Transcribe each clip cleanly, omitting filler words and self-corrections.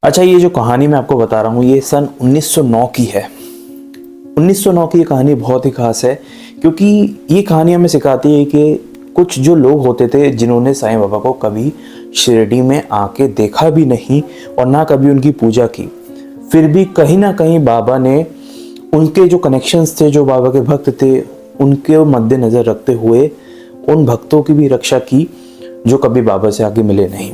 अच्छा, ये जो कहानी मैं आपको बता रहा हूँ ये सन 1909 की है। 1909 की ये कहानी बहुत ही खास है क्योंकि ये कहानी हमें सिखाती है कि कुछ जो लोग होते थे जिन्होंने साईं बाबा को कभी शिरडी में आके देखा भी नहीं और ना कभी उनकी पूजा की, फिर भी कहीं ना कहीं बाबा ने उनके जो कनेक्शंस थे, जो बाबा के भक्त थे, उनके मद्देनज़र रखते हुए उन भक्तों की भी रक्षा की जो कभी बाबा से आगे मिले नहीं।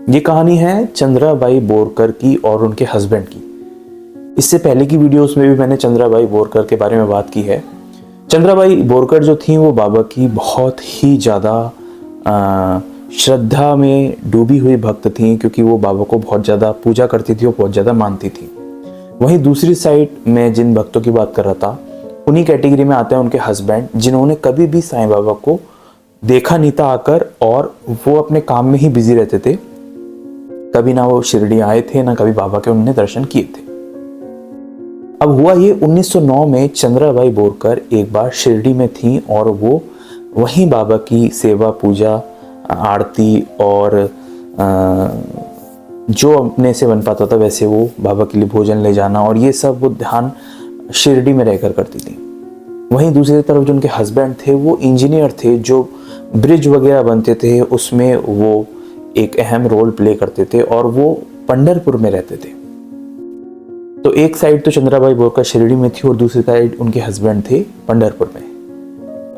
ये कहानी है चंद्राबाई बोरकर की और उनके हस्बैंड की। इससे पहले की वीडियोस में भी मैंने चंद्राबाई बोरकर के बारे में बात की है। चंद्राबाई बोरकर जो थी वो बाबा की बहुत ही ज़्यादा श्रद्धा में डूबी हुई भक्त थी, क्योंकि वो बाबा को बहुत ज़्यादा पूजा करती थी और बहुत ज़्यादा मानती थी। वहीं दूसरी साइड में जिन भक्तों की बात कर रहा था, उन्हीं कैटेगरी में आते हैं उनके हस्बैंड, जिन्होंने कभी भी साईं बाबा को देखा नहीं था आकर, और वो अपने काम में ही बिजी रहते थे। कभी ना वो शिरडी आए थे, ना कभी बाबा के उन्होंने दर्शन किए थे। अब हुआ ये 1909 में चंद्राबाई बोरकर एक बार शिरडी में थी और वो वहीं बाबा की सेवा, पूजा, आरती और जो अपने से बन पाता था वैसे वो बाबा के लिए भोजन ले जाना और ये सब वो ध्यान शिरडी में रहकर करती थी। वहीं दूसरी तरफ जो उनके हस्बैंड थे वो इंजीनियर थे, जो ब्रिज वगैरह बनते थे उसमें वो एक अहम रोल प्ले करते थे और वो पंढरपुर में रहते थे। तो एक साइड तो चंद्राबाई बोरकर शिरडी में थी और दूसरी साइड उनके हस्बैंड थे पंढरपुर में।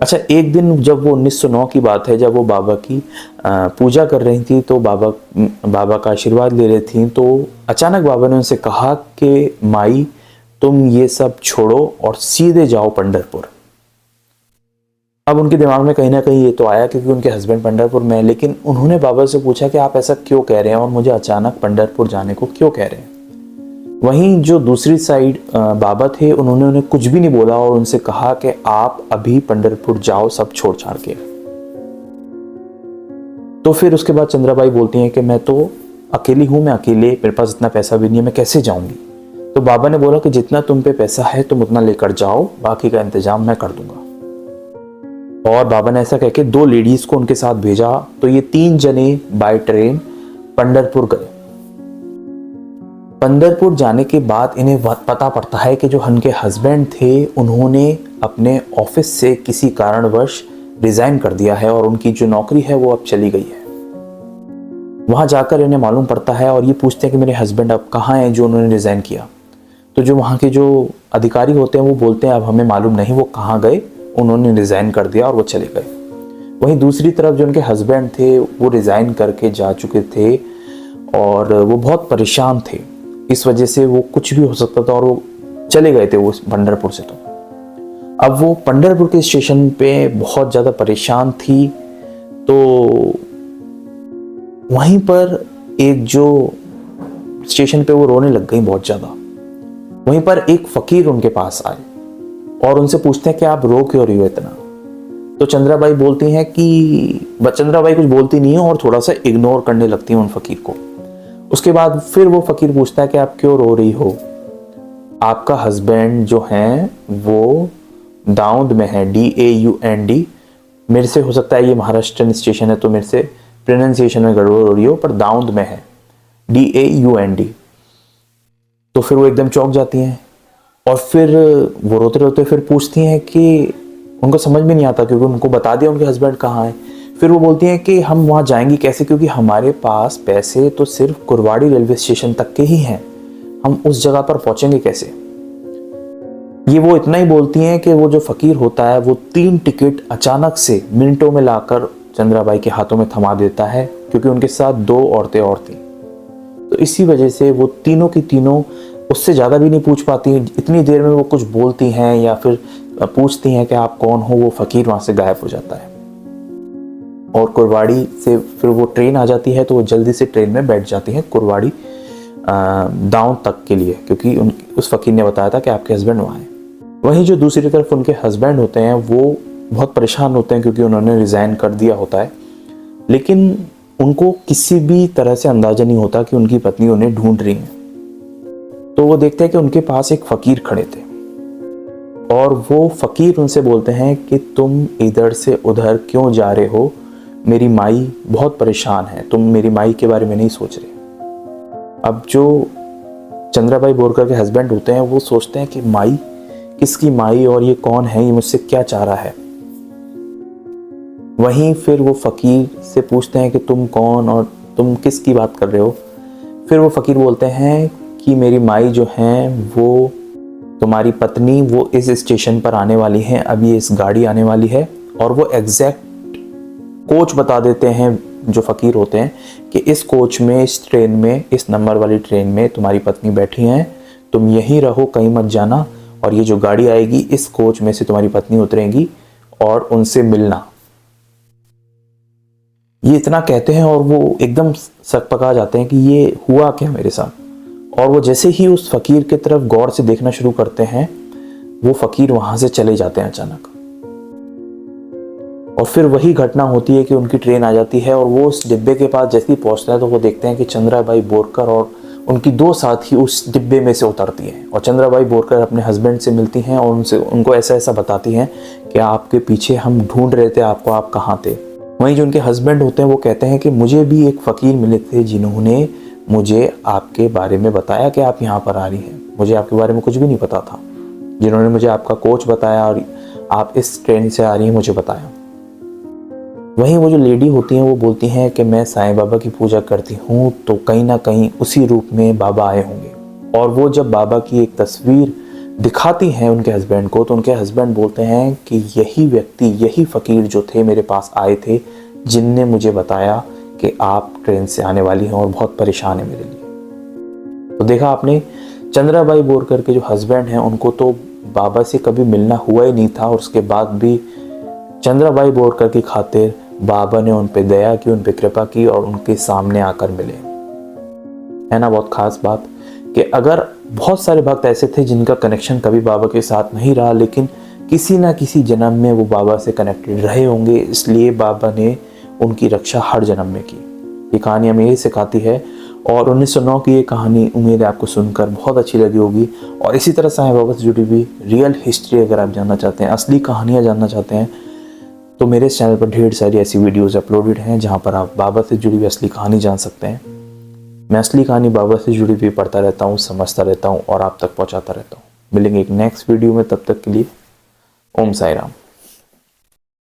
अच्छा, एक दिन जब वो 1909 की बात है, जब वो बाबा की पूजा कर रही थी तो बाबा का आशीर्वाद ले रही थी, तो अचानक बाबा ने उनसे कहा कि माई, तुम ये सब छोड़ो और सीधे जाओ पंढरपुर। अब उनके दिमाग में कहीं ना कहीं ये तो आया क्योंकि उनके हस्बैंड पंढरपुर में है, लेकिन उन्होंने बाबा से पूछा कि आप ऐसा क्यों कह रहे हैं और मुझे अचानक पंढरपुर जाने को क्यों कह रहे हैं। वहीं जो दूसरी साइड बाबा थे, उन्होंने उन्हें कुछ भी नहीं बोला और उनसे कहा कि आप अभी पंढरपुर जाओ सब छोड़ छाड़ के। तो फिर उसके बाद चंद्राबाई बोलती हैं कि मैं तो अकेली हूं, मैं अकेले, मेरे पास इतना पैसा भी नहीं है, मैं कैसे जाऊंगी। तो बाबा ने बोला कि जितना तुम पे पैसा है तुम उतना लेकर जाओ, बाकी का इंतजाम मैं कर दूंगा। और बाबा ने ऐसा कह के 2 लेडीज को उनके साथ भेजा, तो ये 3 जने बाय ट्रेन पंढरपुर गए। पंढरपुर जाने के बाद इन्हें पता पड़ता है कि जो उनके हस्बैंड थे उन्होंने अपने ऑफिस से किसी कारणवश रिजाइन कर दिया है और उनकी जो नौकरी है वो अब चली गई है। वहां जाकर इन्हें मालूम पड़ता है और ये पूछते हैं कि मेरे हस्बैंड अब कहाँ हैं जो उन्होंने रिजाइन किया। तो जो वहाँ के जो अधिकारी होते हैं वो बोलते हैं अब हमें मालूम नहीं वो कहाँ गए, उन्होंने रिजाइन कर दिया और वो चले गए। वहीं दूसरी तरफ जो उनके हस्बैंड थे वो रिजाइन करके जा चुके थे और वो बहुत परेशान थे, इस वजह से वो कुछ भी हो सकता था और वो चले गए थे वो पंढरपुर से। तो अब वो पंढरपुर के स्टेशन पे बहुत ज़्यादा परेशान थी, तो वहीं पर एक जो स्टेशन पे वो रोने लग गई बहुत ज़्यादा। वहीं पर एक फकीर उनके पास आए और उनसे पूछते हैं कि आप रो क्यों रही हो इतना। तो चंद्राबाई बोलती हैं कि चंद्राबाई कुछ बोलती नहीं है और थोड़ा सा इग्नोर करने लगती हैं उन फकीर को। उसके बाद फिर वो फकीर पूछता है कि आप क्यों रो रही हो, आपका हस्बैंड जो हैं वो दाऊद में है, DAUND। मेरे से हो सकता है ये महाराष्ट्र स्टेशन है तो मेरे से प्रोनाउंसिएशन में गड़बड़ हो रही हो, पर दाऊद में है, DAUND। तो फिर वो एकदम चौंक जाती हैं और फिर वो रोते रोते फिर पूछती हैं कि उनको समझ में नहीं आता क्योंकि उनको बता दिया उनके हस्बैंड कहाँ है। फिर वो बोलती हैं कि हम वहाँ जाएंगी कैसे, क्योंकि हमारे पास पैसे तो सिर्फ कुरवाड़ी रेलवे स्टेशन तक के ही हैं, हम उस जगह पर पहुँचेंगे कैसे। ये वो इतना ही बोलती हैं कि वो जो फकीर होता है वो 3 टिकट अचानक से मिनटों में लाकर चंद्राबाई के हाथों में थमा देता है, क्योंकि उनके साथ 2 औरतें और थी। तो इसी वजह से वो तीनों की तीनों उससे ज़्यादा भी नहीं पूछ पाती। इतनी देर में वो कुछ बोलती हैं या फिर पूछती हैं कि आप कौन हो, वो फकीर वहाँ से गायब हो जाता है। और कुरवाड़ी से फिर वो ट्रेन आ जाती है तो वो जल्दी से ट्रेन में बैठ जाती हैं कुरवाड़ी दाऊद तक के लिए, क्योंकि उस फकीर ने बताया था कि आपके हस्बैंड वहाँ हैं। वहीं जो दूसरी तरफ उनके हस्बैंड होते हैं वो बहुत परेशान होते हैं क्योंकि उन्होंने रिज़ाइन कर दिया होता है, लेकिन उनको किसी भी तरह से अंदाज़ा नहीं होता कि उनकी पत्नी उन्हें ढूंढ रही है। तो वो देखते हैं कि उनके पास एक फ़कीर खड़े थे और वो फ़कीर उनसे बोलते हैं कि तुम इधर से उधर क्यों जा रहे हो, मेरी माई बहुत परेशान है, तुम मेरी माई के बारे में नहीं सोच रहे। अब जो चंद्राबाई बोरकर के हस्बैंड होते हैं वो सोचते हैं कि माई, किसकी माई, और ये कौन है, ये मुझसे क्या चाह रहा है। वहीं फिर वो फकीर से पूछते हैं कि तुम कौन और तुम किसकी बात कर रहे हो। फिर वो फकीर बोलते हैं कि मेरी माई जो है वो तुम्हारी पत्नी, वो इस स्टेशन पर आने वाली है, अभी इस गाड़ी आने वाली है। और वो एग्जैक्ट कोच बता देते हैं जो फकीर होते हैं कि इस कोच में, इस ट्रेन में, इस नंबर वाली ट्रेन में तुम्हारी पत्नी बैठी हैं, तुम यहीं रहो, कहीं मत जाना, और ये जो गाड़ी आएगी इस कोच में से तुम्हारी पत्नी उतरेगी और उनसे मिलना। ये इतना कहते हैं और वो एकदम सकपका जाते हैं कि ये हुआ क्या मेरे साथ। और वो जैसे ही उस फकीर की तरफ गौर से देखना शुरू करते हैं, वो फकीर वहां से चले जाते हैं अचानक। और फिर वही घटना होती है कि उनकी ट्रेन आ जाती है और वो उस डिब्बे के पास जैसे ही पहुंचता है तो वो देखते हैं कि चंद्राबाई बोरकर और उनकी 2 साथी उस डिब्बे में से उतरती हैं। और चंद्राबाई बोरकर अपने हस्बैंड से मिलती हैं और उनको ऐसा ऐसा बताती हैं कि आपके पीछे हम ढूंढ रहे थे आपको, आप कहाँ थे। वहीं जो उनके हस्बैंड होते हैं वो कहते हैं कि मुझे भी एक फ़कीर मिले थे जिन्होंने मुझे आपके बारे में बताया कि आप यहाँ पर आ रही हैं। मुझे आपके बारे में कुछ भी नहीं पता था, जिन्होंने मुझे आपका कोच बताया और आप इस ट्रेन से आ रही हैं मुझे बताया। वहीं वो जो लेडी होती हैं वो बोलती हैं कि मैं साईं बाबा की पूजा करती हूँ, तो कहीं ना कहीं उसी रूप में बाबा आए होंगे। और वो जब बाबा की एक तस्वीर दिखाती हैं उनके हस्बैंड को, तो उनके हस्बैंड बोलते हैं कि यही व्यक्ति, यही फ़कीर जो थे मेरे पास आए थे, जिनने मुझे बताया कि आप ट्रेन से आने वाली हैं और बहुत परेशान है मेरे लिए। तो देखा आपने, चंद्राबाई बोरकर के जो हस्बैंड हैं उनको तो बाबा से कभी मिलना हुआ ही नहीं था, और उसके बाद भी चंद्राबाई बोरकर की खातिर बाबा ने उन पे दया की, उन पे कृपा की और उनके सामने आकर मिले। है ना बहुत खास बात कि अगर बहुत सारे भक्त ऐसे थे जिनका कनेक्शन कभी बाबा के साथ नहीं रहा, लेकिन किसी ना किसी जन्म में वो बाबा से कनेक्टेड रहे होंगे, इसलिए बाबा ने उनकी रक्षा हर जन्म में की। ये कहानी हमें ये सिखाती है। और 1909 की ये कहानी उम्मीद है आपको सुनकर बहुत अच्छी लगी होगी। और इसी तरह साईं बाबा से जुड़ी हुई रियल हिस्ट्री अगर आप जानना चाहते हैं, असली कहानियाँ जानना चाहते हैं, तो मेरे इस चैनल पर ढेर सारी ऐसी वीडियोस अपलोडेड हैं जहां पर आप बाबा से जुड़ी हुई असली कहानी जान सकते हैं। मैं असली कहानी बाबा से जुड़ी हुई पढ़ता रहता हूं, समझता रहता हूं और आप तक पहुंचाता रहता हूं। मिलेंगे एक नेक्स्ट वीडियो में, तब तक के लिए ओम साई राम।